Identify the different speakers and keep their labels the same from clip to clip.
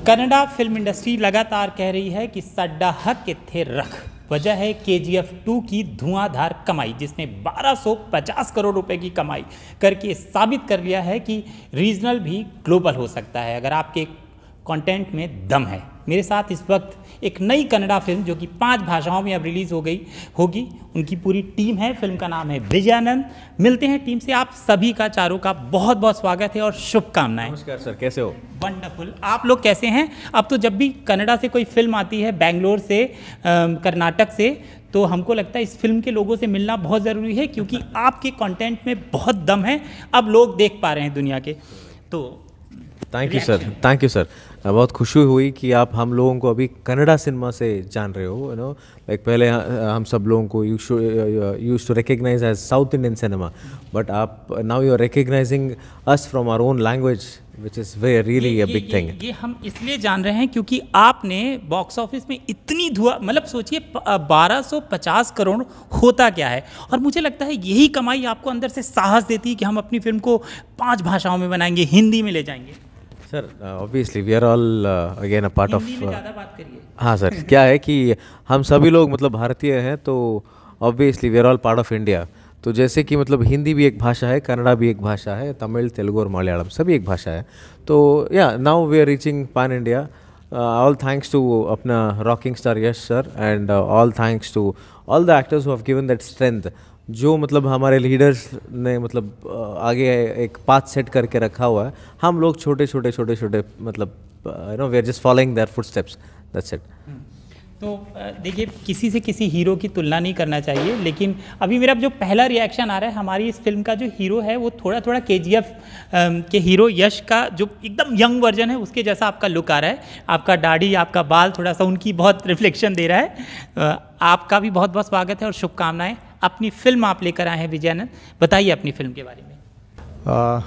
Speaker 1: Kannada film industry लगातार कह रही है कि सड्डा हक के थे रख। वजह है KGF 2 की धुआंधार कमाई, जिसने 1250 करोड़ रुपए की कमाई करके साबित कर लिया है कि रीजनल भी ग्लोबल हो सकता है अगर आपके कंटेंट में दम है। मेरे साथ इस वक्त एक नई कन्नड़ा फिल्म जो कि 5 भाषाओं में अब रिलीज़ हो गई होगी, उनकी पूरी टीम है। फिल्म का नाम है विजयानंद। मिलते हैं टीम से। आप सभी का, चारों का बहुत बहुत स्वागत है और शुभकामनाएं।
Speaker 2: नमस्कार सर, कैसे हो?
Speaker 1: वंडरफुल। आप लोग कैसे हैं? अब तो जब भी कन्नड़ा से कोई फिल्म आती है, बेंगलोर से, कर्नाटक से, तो हमको लगता है इस फिल्म के लोगों से मिलना बहुत ज़रूरी है, क्योंकि आपके कंटेंट में बहुत दम है। अब लोग देख पा रहे हैं दुनिया के। तो
Speaker 2: thank you sir, thank you sir. बहुत खुशी हुई कि आप हम लोगों को अभी कन्नड़ा सिनेमा से जान रहे हो। लाइक पहले हम सब लोगों को use to recognise as South Indian cinema, but आप now you are recognising us from our own language, which is really a big thing.
Speaker 1: ये हम इसलिए जान रहे हैं क्योंकि आपने बॉक्स ऑफिस में इतनी धुआं, मतलब सोचिए 1250 करोड़ होता क्या है। और मुझे लगता है यही कमाई आपको अंदर से साहस देती है कि हम अपनी फिल्म को 5 भाषाओं में बनाएंगे, हिंदी में ले जाएंगे।
Speaker 2: Sir obviously we are all again a part of.
Speaker 1: Hindi में ज़्यादा बात करिए।
Speaker 2: हाँ सर, क्या है कि हम सभी लोग मतलब भारतीय हैं, तो obviously we are all part of India. तो जैसे कि मतलब हिंदी भी एक भाषा है, कन्नड़ा भी एक भाषा है, तमिल, तेलुगु और मलयालम सभी एक भाषा है। तो या now we are reaching pan India, all thanks to अपना rocking star Yash sir, and all thanks to all the actors who have given that strength, जो मतलब हमारे लीडर्स ने मतलब आगे एक पाथ सेट करके रखा हुआ है। हम लोग छोटे छोटे मतलब we are just following their footsteps, that's it.
Speaker 1: तो देखिए, किसी से किसी हीरो की तुलना नहीं करना चाहिए, लेकिन अभी मेरा जो पहला रिएक्शन आ रहा है, हमारी इस फिल्म का जो हीरो है वो थोड़ा KGF के हीरो यश का जो एकदम यंग वर्जन है उसके जैसा आपका लुक आ रहा है। आपका दाढ़ी, आपका बाल थोड़ा सा उनकी बहुत रिफ्लेक्शन दे रहा है। आपका भी बहुत बहुत स्वागत है और शुभकामनाएं। अपनी फिल्म आप लेकर आए हैं विजयानंद, बताइए अपनी फिल्म के बारे में।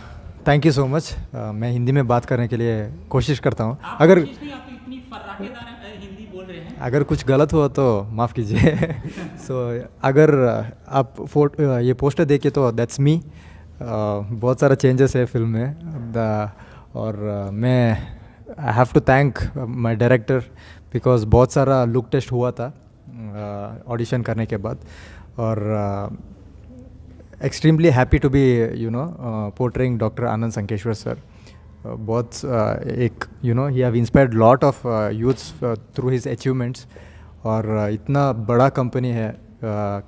Speaker 3: Thank you so much. मैं हिंदी में बात करने के लिए कोशिश करता हूँ। अगर अगर कुछ गलत हुआ तो माफ़ कीजिए। सो अगर आप ये पोस्टर देखे तो दैट्स मी। बहुत सारा चेंजेस है फिल्म में, और मैं I have to thank my director, because बहुत सारा लुक टेस्ट हुआ था ऑडिशन करने के बाद, और extremely happy to be portraying doctor Anand Sankeshwar sir. बहुत एक ही have inspired lot of youths through his achievements, और इतना बड़ा कंपनी है,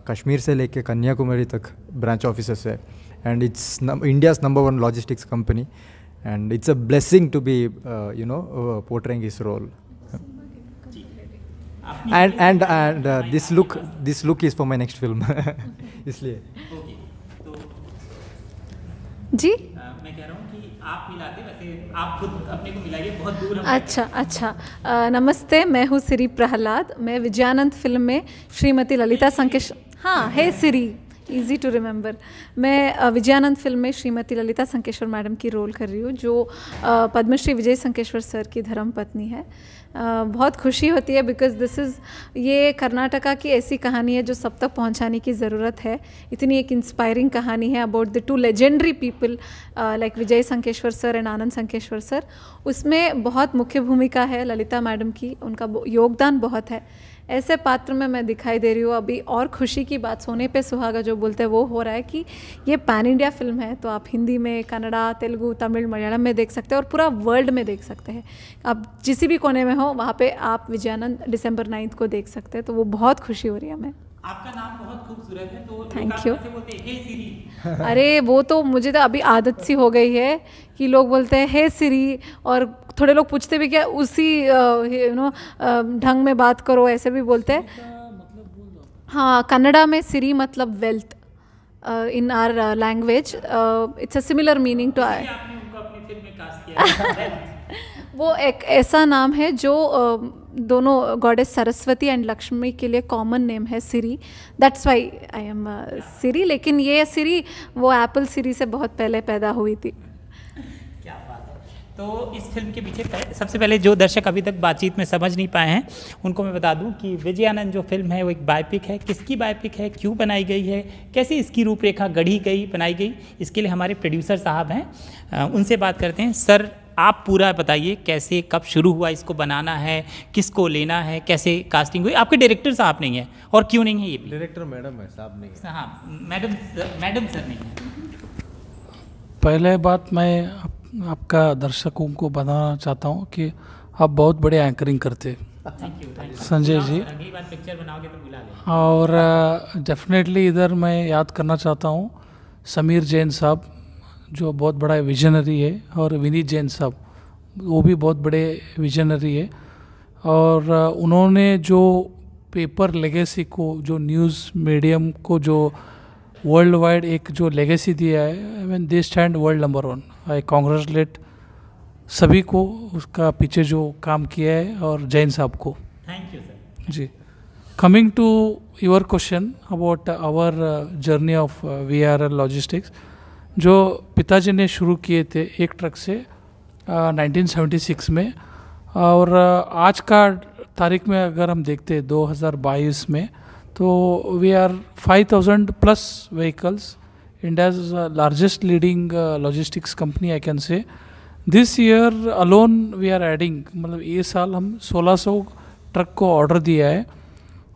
Speaker 3: कश्मीर से लेके कन्याकुमारी तक ब्रांच ऑफिसर्स है, and it's India's number 1 logistics company, and it's a blessing to be portraying his role. and this look is for my next film। इसलिए
Speaker 4: जी
Speaker 1: मैं कह रहा हूँ कि आप मिलाते, वैसे आप खुद अपने को मिलाइए, बहुत दूर।
Speaker 4: अच्छा। नमस्ते, मैं हूँ सिरी प्रहलाद। मैं विजयानंद फिल्म में श्रीमती ललिता संकेश्वर, हाँ है सिरी, ईजी टू रिमेंबर। मैं विजयानंद फिल्म में श्रीमती ललिता संकेश्वर मैडम की रोल कर रही हूँ, जो पद्मश्री विजय संकेश्वर सर की धर्मपत्नी है। बहुत खुशी होती है, बिकॉज ये कर्नाटका की ऐसी कहानी है जो सब तक पहुंचाने की ज़रूरत है। इतनी एक इंस्पायरिंग कहानी है about the 2 legendary people like Vijay Sankeshwar sir and Anand Sankeshwar sir. उसमें बहुत मुख्य भूमिका है ललिता मैडम की, उनका योगदान बहुत है। ऐसे पात्र में मैं दिखाई दे रही हूँ अभी। और खुशी की बात, सोने पे सुहागा जो बोलते हैं वो हो रहा है कि ये पैन इंडिया फिल्म है, तो आप हिंदी में, कन्नड़ा, तेलुगु, तमिल, मलयालम में देख सकते हैं, और पूरा वर्ल्ड में देख सकते हैं। आप जिस भी कोने में हो वहाँ पे आप विजयानंद December 9 को देख सकते हैं, तो वो बहुत खुशी हो रही है हमें।
Speaker 1: आपका नाम बहुत खूबसूरत है, तो
Speaker 4: थैंक यू।
Speaker 1: बोलते हैं हे सिरी।
Speaker 4: अरे वो तो मुझे तो अभी आदत सी हो गई है कि लोग बोलते हैं हे सिरी, और थोड़े लोग पूछते भी क्या उसी ढंग में बात करो, ऐसे भी बोलते हैं। हाँ, कन्नड़ा में सिरी मतलब wealth in our language. It's a similar meaning to I. वो एक ऐसा नाम है जो दोनों गॉडेस सरस्वती एंड लक्ष्मी के लिए कॉमन नेम है, सिरी। दैट्स वाई आई एम सिरी। लेकिन ये सिरी वो एप्पल सिरी से बहुत पहले पैदा हुई थी।
Speaker 1: क्या बात है। तो इस फिल्म के पीछे सबसे पहले जो दर्शक अभी तक बातचीत में समझ नहीं पाए हैं उनको मैं बता दूं कि विजयानंद जो फिल्म है वो एक बायोपिक है। किसकी बायोपिक है, क्यों बनाई गई है, कैसे इसकी रूपरेखा गढ़ी गई, बनाई गई, इसके लिए हमारे प्रोड्यूसर साहब हैं, उनसे बात करते हैं। सर, आप पूरा बताइए कैसे कब शुरू हुआ इसको बनाना है, किसको लेना है, कैसे कास्टिंग हुई। आपके डायरेक्टर साहब नहीं है और क्यों नहीं है ये भी?
Speaker 2: डायरेक्टर मैडम है, साहब नहीं है।
Speaker 1: हाँ, मैडम सर नहीं है।
Speaker 5: पहले बात मैं आपका दर्शकों को बताना चाहता हूँ कि आप बहुत बड़े एंकरिंग करते
Speaker 1: थैंक यू
Speaker 5: संजय जी,
Speaker 1: अगली बार पिक्चर बनाओगे तो बुला लें।
Speaker 5: और डेफिनेटली इधर मैं याद करना चाहता हूँ समीर जैन साहब जो बहुत बड़ा विजनरी है, और विनीत जैन साहब वो भी बहुत बड़े विजनरी है। और उन्होंने जो पेपर लेगेसी को, जो न्यूज़ मीडियम को जो वर्ल्ड वाइड एक जो लेगेसी दिया है, I mean they stand world number 1। I congratulate सभी को उसका पीछे जो काम किया है, और जैन साहब को
Speaker 1: thank you sir
Speaker 5: ji. Coming to your question about our journey of VRL logistics, जो पिताजी ने शुरू किए थे एक ट्रक से 1976 में, और आज का तारीख में अगर हम देखते हैं 2022 में, तो we are 5000 plus vehicles, India's largest leading logistics company I can say. This year alone we are adding, मतलब ये साल हम 1600 ट्रक को ऑर्डर दिया है,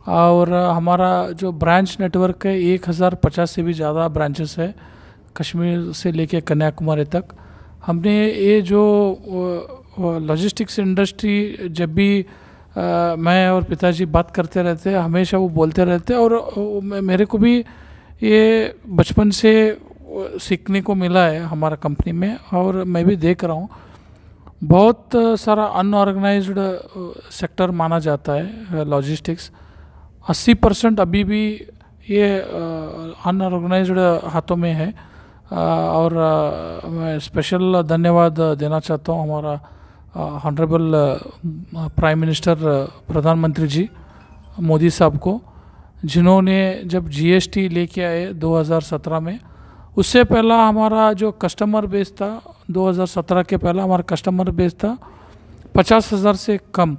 Speaker 5: और हमारा जो ब्रांच नेटवर्क है 1050 से भी ज़्यादा ब्रांचेस है, कश्मीर से लेके कन्याकुमारी तक। हमने ये जो लॉजिस्टिक्स इंडस्ट्री, जब भी मैं और पिताजी बात करते रहते हैं, हमेशा वो बोलते रहते हैं, और मेरे को भी ये बचपन से सीखने को मिला है हमारा कंपनी में, और मैं भी देख रहा हूँ बहुत सारा अनऑर्गेनाइज्ड सेक्टर माना जाता है लॉजिस्टिक्स। 80% अभी भी ये अनऑर्गेनाइज्ड हाथों में है। और मैं स्पेशल धन्यवाद देना चाहता हूँ हमारा ऑनरेबल प्राइम मिनिस्टर, प्रधानमंत्री जी मोदी साहब को, जिन्होंने जब GST लेके आए 2017 में, उससे पहला हमारा जो कस्टमर बेस था, 2017 के पहला हमारा कस्टमर बेस था 50,000 से कम।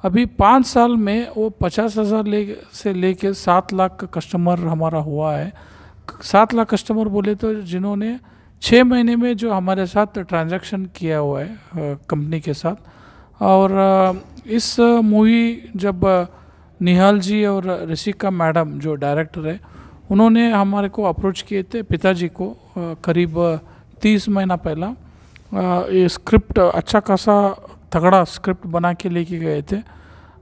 Speaker 5: अभी 5 साल में वो 50,000 से लेके 7 लाख का कस्टमर हमारा हुआ है। 7 लाख कस्टमर बोले तो जिन्होंने 6 महीने में जो हमारे साथ ट्रांजैक्शन किया हुआ है कंपनी के साथ। और इस मूवी जब निहाल जी और ऋषिका मैडम जो डायरेक्टर है, उन्होंने हमारे को अप्रोच किए थे पिताजी को करीब 30 महीना पहला। ये स्क्रिप्ट अच्छा खासा तगड़ा स्क्रिप्ट बना के लेके गए थे,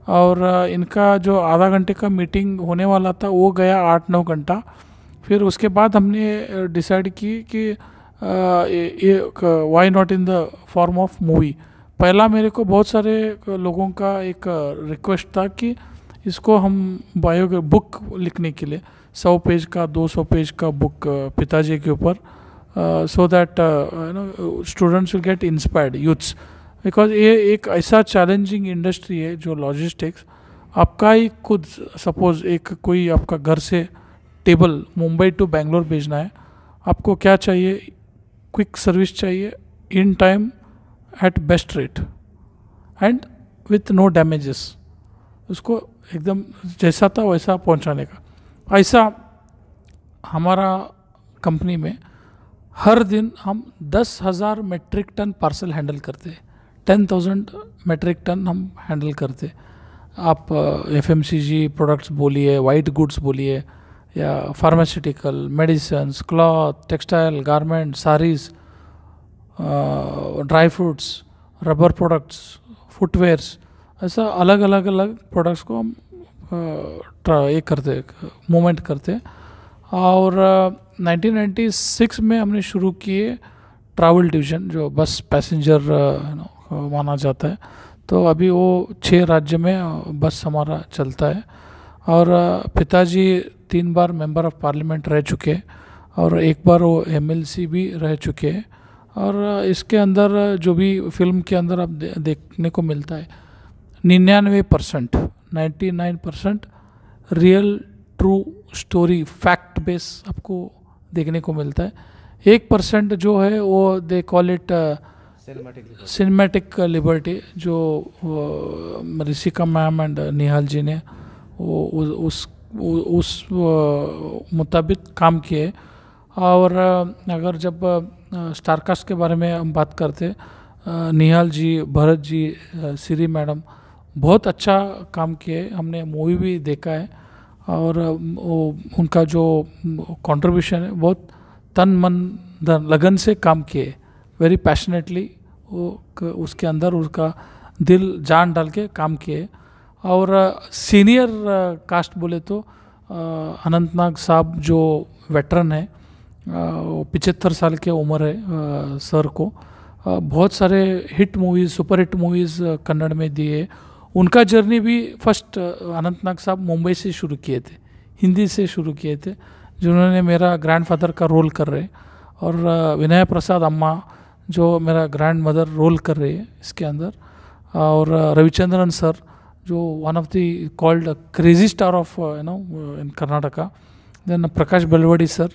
Speaker 5: और इनका जो आधा घंटे का मीटिंग होने वाला था वो गया 8-9 घंटा। फिर उसके बाद हमने डिसाइड की कि ये why not in the form of movie. पहला मेरे को बहुत सारे लोगों का एक रिक्वेस्ट था कि इसको हम बायो बुक लिखने के लिए 100 पेज का 200 पेज का बुक पिताजी के ऊपर, so that students will get inspired, youths. Because ये एक ऐसा चैलेंजिंग इंडस्ट्री है जो लॉजिस्टिक्स। आपका ही खुद सपोज एक कोई आपका घर से टेबल मुंबई टू बेंगलोर भेजना है, आपको क्या चाहिए? क्विक सर्विस चाहिए, in time, at best rate, and with no damages. उसको एकदम जैसा था वैसा पहुंचाने का। ऐसा हमारा कंपनी में हर दिन हम 10,000 मेट्रिक टन पार्सल हैंडल करते हैं। 10,000 मेट्रिक टन हम हैंडल करते। आप FMCG प्रोडक्ट्स बोलिए, वाइट गुड्स बोलिए, या pharmaceutical, medicines, cloth, textile, garment, saris, dry fruits, rubber products, footwears, ऐसा अलग अलग प्रोडक्ट्स को हम ये करते, मूवमेंट करते। और 1996 में हमने शुरू किए ट्रैवल डिवीज़न, जो बस पैसेंजर माना जाता है। तो अभी वो 6 राज्य में बस हमारा चलता है। और पिताजी 3 बार मेंबर ऑफ पार्लियामेंट रह चुके, और 1 बार वो MLC भी रह चुके हैं। और इसके अंदर जो भी फिल्म के अंदर अब देखने को मिलता है, 99% real true story fact base आपको देखने को मिलता है। 1% जो है वो they call it cinematic liberty, जो ऋषिका मैम एंड निहाल जी ने वो उस मुताबिक काम किए। और अगर जब स्टारकास्ट के बारे में हम बात करते, निहाल जी, भरत जी, सिरी मैडम बहुत अच्छा काम किए। हमने मूवी भी देखा है और उनका जो कंट्रीब्यूशन है बहुत तन मन लगन से काम किए, वेरी पैशनेटली वो उसके अंदर उसका दिल जान डाल के काम किए। और सीनियर कास्ट बोले तो अनंतनाग साहब जो वेटरन है, 75 साल के उम्र है सर को, बहुत सारे hit movies, super hit movies Kannada में दिए। उनका जर्नी भी फर्स्ट अनंतनाग साहब मुंबई से शुरू किए थे, हिंदी से शुरू किए थे, जिन्होंने मेरा ग्रैंडफादर का रोल कर रहे, और विनय प्रसाद अम्मा जो मेरा ग्रैंड मदर रोल कर रही है इसके अंदर, और रविचंद्रन सर जो one of the called crazy star of in Karnataka. Then Prakash Belawadi sir,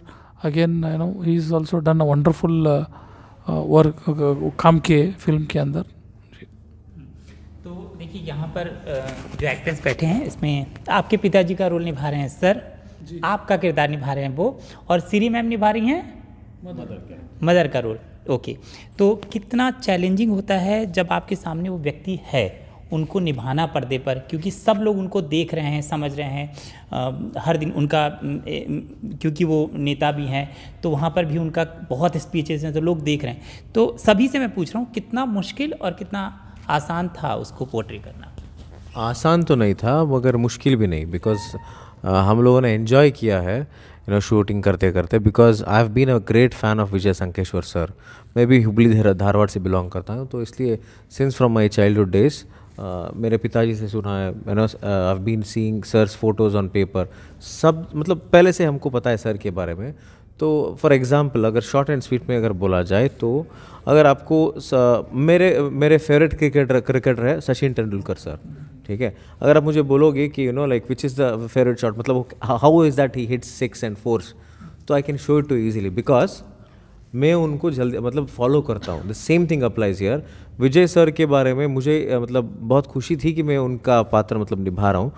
Speaker 5: again he is also done a wonderful work, काम किए फिल्म के अंदर।
Speaker 1: तो देखिए यहाँ पर जो एक्टर्स बैठे हैं इसमें आपके पिताजी का रोल निभा रहे हैं सर, आपका किरदार निभा रहे हैं वो, और सिरी मैम निभा रही हैं मदर का रोल। ओके, तो कितना चैलेंजिंग होता है जब आपके सामने वो व्यक्ति है, उनको निभाना पर्दे पर, क्योंकि सब लोग उनको देख रहे हैं, समझ रहे हैं हर दिन उनका, क्योंकि वो नेता भी हैं तो वहाँ पर भी उनका बहुत स्पीचेस हैं तो लोग देख रहे हैं। तो सभी से मैं पूछ रहा हूँ कितना मुश्किल और कितना आसान था उसको पोर्ट्रे करना?
Speaker 2: आसान तो नहीं था मगर मुश्किल भी नहीं, बिकॉज हम लोगों ने एंजॉय किया है शूटिंग करते करते, because I have been a great fan of Vijay Sankeshwar sir. मैं भी हुबली धारवाड़ से बिलोंग करता हूँ, तो इसलिए since from my childhood days मेरे पिताजी से सुना है, I have been seeing sir's photos on paper, सब मतलब पहले से हमको पता है सर के बारे में। तो फॉर एग्ज़ाम्पल अगर शॉर्ट एंड स्वीट में अगर बोला जाए तो अगर आपको मेरे फेवरेट क्रिकेटर है सचिन तेंदुलकर सर, ठीक है। अगर आप मुझे बोलोगे कि like which is the favourite shot, मतलब how is that he hits 6 and 4, तो I can show it to easily, because मैं उनको जल्दी मतलब फॉलो करता हूँ। The same thing applies here. Vijay sir के बारे में मुझे मतलब बहुत खुशी थी कि मैं उनका पात्र मतलब निभा रहा हूँ,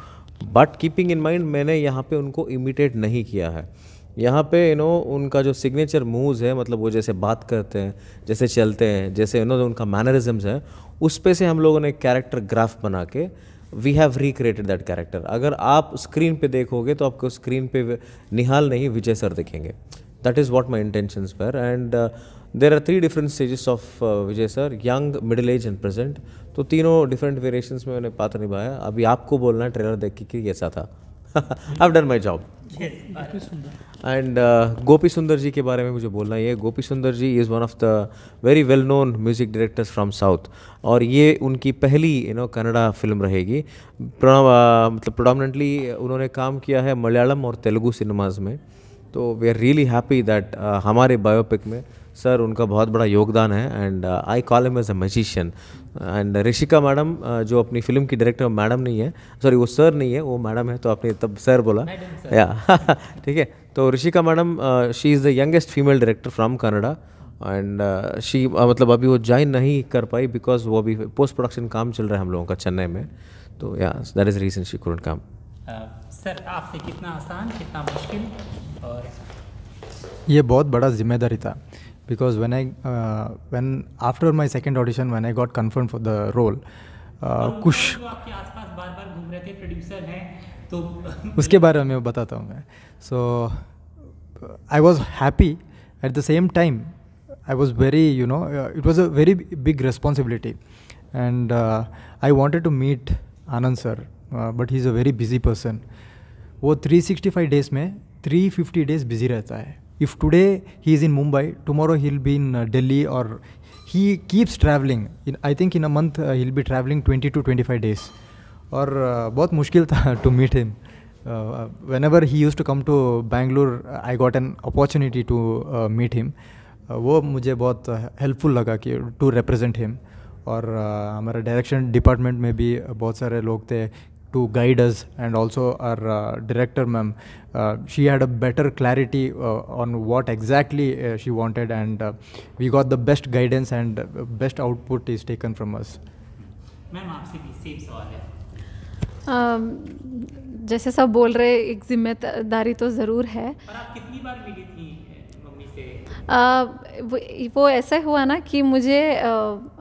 Speaker 2: बट कीपिंग इन माइंड मैंने यहाँ पे उनको इमिटेट नहीं किया है। यहाँ पे उनका जो सिग्नेचर मूव्स है, मतलब वो जैसे बात करते हैं, जैसे चलते हैं, जैसे उनका मैनरिज्म्स है, उस पे से हम लोगों ने कैरेक्टर ग्राफ बना के we have recreated that character. अगर आप स्क्रीन पे देखोगे तो आपको स्क्रीन पे निहाल नहीं विजय सर दिखेंगे। That is what my intentions were. And there are 3 different stages of Vijay sir, young, middle age and present. तो तीनों डिफरेंट वेरिएशंस में मैंने पात्र निभाया। अभी आपको बोलना है ट्रेलर देख के कि कैसा था। I've done my job. And Gopi Sundar ji के बारे में मुझे बोलना है। Gopi Sundar ji is one of the very well known music directors from south, और ये उनकी पहली कन्नड़ा फिल्म रहेगी। मतलब प्रोडोमिनेंटली उन्होंने काम किया है मलयालम और तेलुगु सिनेमाज़ में। तो we are really happy that हमारे बायोपिक में सर उनका बहुत बड़ा योगदान है। And I call him as a magician. And Rishika madam जो अपनी फिल्म की डायरेक्टर मैडम नहीं है, सॉरी वो सर नहीं है, वो मैडम है, तो आपने तब सर बोला या ठीक है। तो Rishika madam she is the youngest female director from Canada. And she मतलब अभी वो ज्वाइन नहीं कर पाई बिकॉज वो अभी पोस्ट प्रोडक्शन काम चल रहा है हम लोगों का चेन्नई में। तो yeah that is reason she couldn't come.
Speaker 1: Sir आपसे कितना आसान कितना मुश्किल? और
Speaker 3: ये बहुत बड़ा जिम्मेदारी था, because when after my second audition when I got confirmed for the role, कुछ
Speaker 1: आपके आसपास बार-बार घूम रहे थे, प्रोड्यूसर हैं तो
Speaker 3: उसके बारे में बताता हूँ मैं। So I was happy, at the same time I was very it was a very big responsibility, and I wanted to meet Anand sir, but he's a very busy person. वो 365 days में 350 days busy रहता है। If today he is in Mumbai, tomorrow he'll be in Delhi, or he keeps traveling. I think in a month he'll be traveling 20 to 25 days. और बहुत मुश्किल था to meet him. Whenever he used to come to Bangalore, I got an opportunity to meet him. वो मुझे बहुत helpful लगा कि to represent him. और हमारा डायरेक्शन डिपार्टमेंट में भी बहुत सारे लोग थे to guide us, and also our director ma'am, she had a better clarity on what exactly she wanted, and we got the best guidance and best output is taken from us.
Speaker 1: Ma'am आपसे भी same सवाल है।
Speaker 4: जैसे सब बोल रहे एक जिम्मेदारी तो ज़रूर है।
Speaker 1: और आप कितनी बार मिली थी मम्मी से?
Speaker 4: वो ऐसा हुआ ना कि मुझे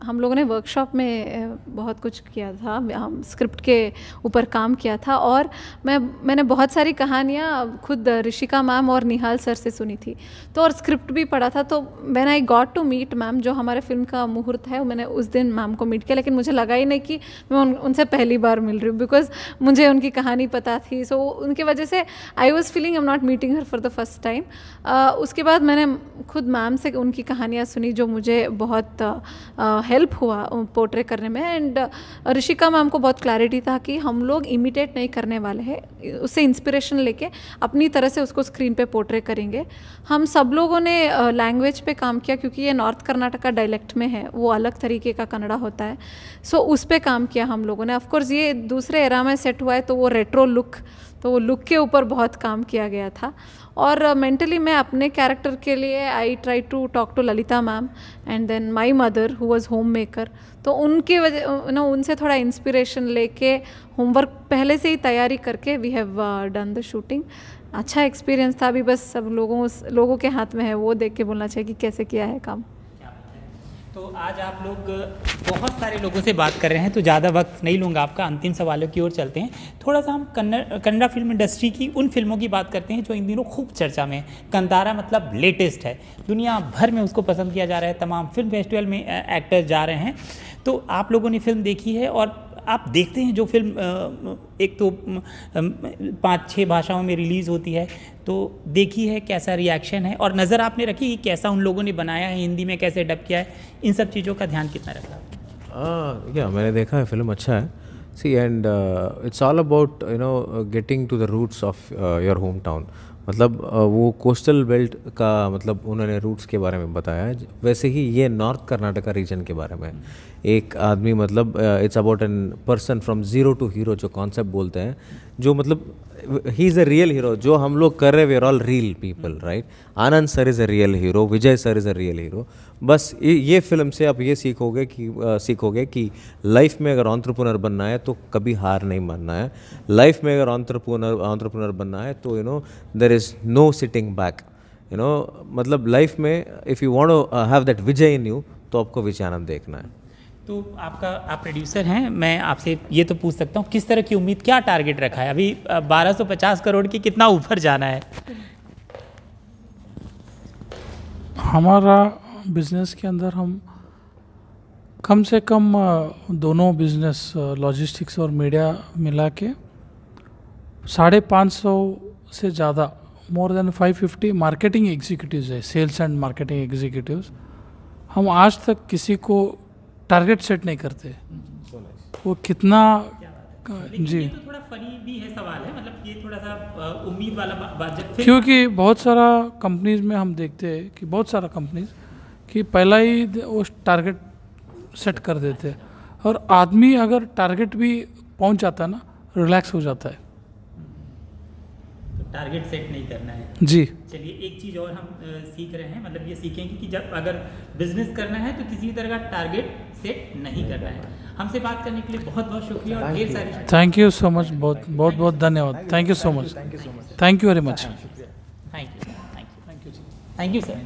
Speaker 4: हम लोगों ने वर्कशॉप में बहुत कुछ किया था, हम स्क्रिप्ट के ऊपर काम किया था, और मैंने बहुत सारी कहानियाँ खुद ऋषिका मैम और निहाल सर से सुनी थी, तो और स्क्रिप्ट भी पढ़ा था। तो when I got to meet ma'am, जो हमारे फिल्म का मुहूर्त है, मैंने उस दिन मैम को मीट किया, लेकिन मुझे लगा ही नहीं कि मैं उनसे पहली बार मिल रही हूँ, बिकॉज मुझे उनकी कहानी पता थी। सो उनकी वजह से I was feeling I am not meeting her for the first time. उसके बाद मैंने खुद मैम से उनकी कहानियाँ सुनी, जो मुझे बहुत हेल्प हुआ पोर्ट्रे करने में। एंड ऋषिका मैम को बहुत क्लैरिटी था कि हम लोग इमिटेट नहीं करने वाले हैं, उससे इंस्पिरेशन लेके अपनी तरह से उसको स्क्रीन पे पोर्ट्रे करेंगे। हम सब लोगों ने लैंग्वेज पे काम किया, क्योंकि ये नॉर्थ कर्नाटका डायलेक्ट में है, वो अलग तरीके का कन्नड़ा होता है। सो उस पे काम किया हम लोगों ने। ऑफकोर्स ये दूसरे एरा में सेट हुआ है, तो वो रेट्रो लुक, तो वो लुक के ऊपर बहुत काम किया गया था। और मेंटली मैं अपने कैरेक्टर के लिए I try to talk to Lalita ma'am and then my mother who was home maker. तो उनके वजह उनसे थोड़ा इंस्पिरेशन लेके होमवर्क पहले से ही तैयारी करके we have done the shooting. अच्छा एक्सपीरियंस था। अभी बस सब लोगों के हाथ में है, वो देख के बोलना चाहिए कि कैसे किया है काम।
Speaker 1: तो आज आप लोग बहुत सारे लोगों से बात कर रहे हैं, तो ज़्यादा वक्त नहीं लूँगा आपका, अंतिम सवालों की ओर चलते हैं। थोड़ा सा हम कन्नड़ा फिल्म इंडस्ट्री की उन फिल्मों की बात करते हैं जो इन दिनों खूब चर्चा में है। कंतारा मतलब लेटेस्ट है, दुनिया भर में उसको पसंद किया जा रहा है, तमाम फिल्म फेस्टिवल में एक्टर्स जा रहे हैं। तो आप लोगों ने फिल्म देखी है और आप देखते हैं जो फिल्म एक तो 5-6 भाषाओं में रिलीज़ होती है, तो देखी है, कैसा रिएक्शन है और नज़र आपने रखी कि कैसा उन लोगों ने बनाया है, हिंदी में कैसे डब किया है, इन सब चीज़ों का ध्यान कितना रखा?
Speaker 2: या मैंने देखा है, फिल्म अच्छा है। See and it's all about getting to the roots of your home town. मतलब वो कोस्टल बेल्ट का मतलब उन्होंने रूट्स के बारे में बताया है। वैसे ही ये नॉर्थ कर्नाटका रीजन के बारे में एक आदमी मतलब it's about an person from zero to hero, जो कॉन्सेप्ट बोलते हैं, जो मतलब he is a real hero. जो हम लोग कर रहे, we are all real people, right. Anand sir is a real hero, Vijay sir is a real hero. बस ये फिल्म से आप ये सीखोगे कि लाइफ में अगर एंटरप्रेन्योर बनना है तो कभी हार नहीं मानना है। लाइफ में अगर एंटरप्रेन्योर बनना है तो there is no sitting back. मतलब लाइफ में if you want to have that Vijay in you, तो आपको विजय आनंद देखना है।
Speaker 1: तो आप प्रोड्यूसर हैं, मैं आपसे ये तो पूछ सकता हूँ, किस तरह की उम्मीद, क्या टारगेट रखा है? अभी 1250 करोड़ की कितना ऊपर जाना है?
Speaker 5: हमारा बिजनेस के अंदर हम कम से कम दोनों बिजनेस लॉजिस्टिक्स और मीडिया मिला के 550 से ज़्यादा, मोर देन 550 मार्केटिंग एग्जीक्यूटिव्स है, सेल्स एंड मार्केटिंग एग्जीक्यूटिव्स। हम आज तक किसी को टारगेट सेट नहीं करते, वो कितना जी।
Speaker 1: ये तो थोड़ा फनी भी है सवाल है, मतलब ये थोड़ा सा उम्मीद वाला बात,
Speaker 5: क्योंकि बहुत सारा कंपनीज में हम देखते हैं कि बहुत सारा कंपनीज कि पहला ही वो टारगेट सेट कर देते हैं, और आदमी अगर टारगेट भी पहुंच जाता है ना, रिलैक्स हो जाता है।
Speaker 1: तो टारगेट सेट नहीं करना है
Speaker 5: जी।
Speaker 1: चलिए एक चीज़ और हम सीख रहे हैं, मतलब ये सीखेंगे कि जब अगर बिजनेस करना है तो किसी तरह का टारगेट सेट नहीं करना है। हमसे बात करने के लिए बहुत बहुत शुक्रिया और ढेर सारी
Speaker 5: थैंक यू सो मच, बहुत धन्यवाद। Thank you so much, thank you very much.
Speaker 1: Thank you sir.